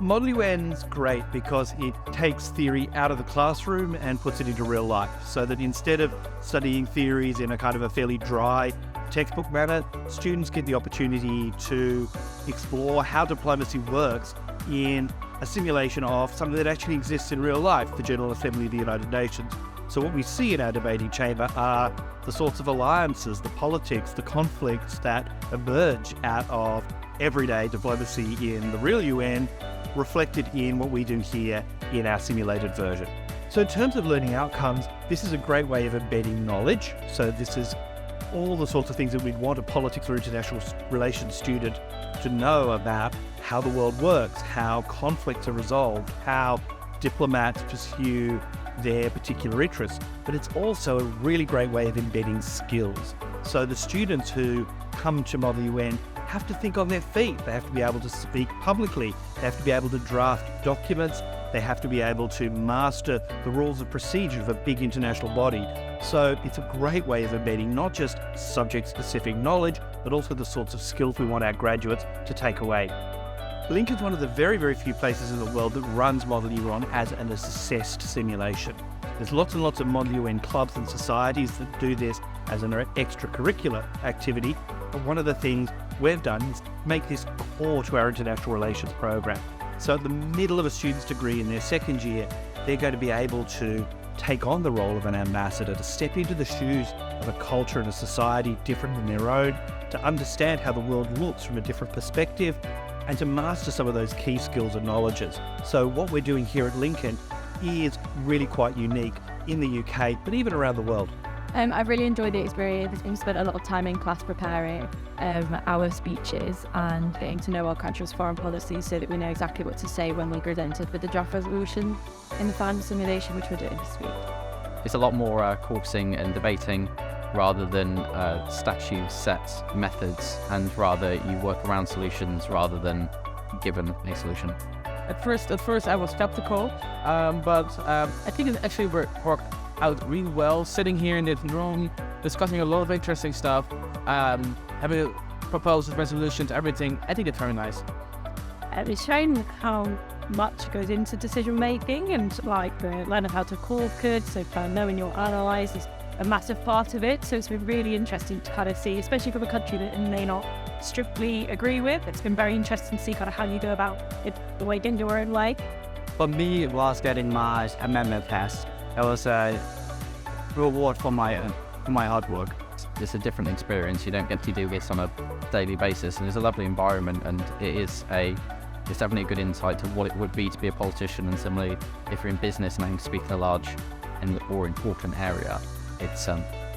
Model UN's great because it takes theory out of the classroom and puts it into real life, so that instead of studying theories in a kind of a fairly dry textbook manner, students get the opportunity to explore how diplomacy works in a simulation of something that actually exists in real life, the General Assembly of the United Nations. So what we see in our debating chamber are the sorts of alliances, the politics, the conflicts that emerge out of everyday diplomacy in the real UN, reflected in what we do here in our simulated version. So in terms of learning outcomes, this is a great way of embedding knowledge. So this is all the sorts of things that we'd want a politics or international relations student to know about how the world works, how conflicts are resolved, how diplomats pursue their particular interests. But it's also a really great way of embedding skills. So the students who come to Model UN have to think on their feet. They have to be able to speak publicly. They have to be able to draft documents. They have to be able to master the rules of procedure of a big international body. So it's a great way of embedding not just subject-specific knowledge, but also the sorts of skills we want our graduates to take away. Lincoln's one of the very, very few places in the world that runs Model UN as an assessed simulation. There's lots and lots of Model UN clubs and societies that do this as an extracurricular activity, but one of the things we've done is make this core to our international relations program. So at the middle of a student's degree in their second year, they're going to be able to take on the role of an ambassador, to step into the shoes of a culture and a society different than their own, to understand how the world looks from a different perspective, and to master some of those key skills and knowledges. So what we're doing here at Lincoln is really quite unique in the UK, but even around the world. I've really enjoyed the experience. We've spent a lot of time in class preparing our speeches and getting to know our country's foreign policy so that we know exactly what to say when we present it for the draft resolution in the final simulation, which we're doing this week. It's a lot more coursing and debating rather than statute set methods, and rather you work around solutions rather than given a solution. At first I was skeptical, but I think it actually worked out really well. Sitting here in this room, discussing a lot of interesting stuff, having proposals, resolutions, everything. I think it's very nice. It's shown how much goes into decision making, and learning how to call good, so knowing your allies is a massive part of it. So it's been really interesting to kind of see, especially from a country that you may not strictly agree with. It's been very interesting to see kind of how you go about it, the way in your own way. For me, it was getting my amendment passed. It was a reward for my hard work. It's a different experience. You don't get to do this on a daily basis, and it's a lovely environment, and it's definitely a good insight to what it would be to be a politician. And similarly, if you're in business and aiming to speak in a large and or important area, it's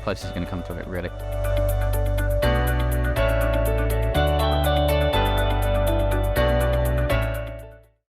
closest you're going to come to it, really.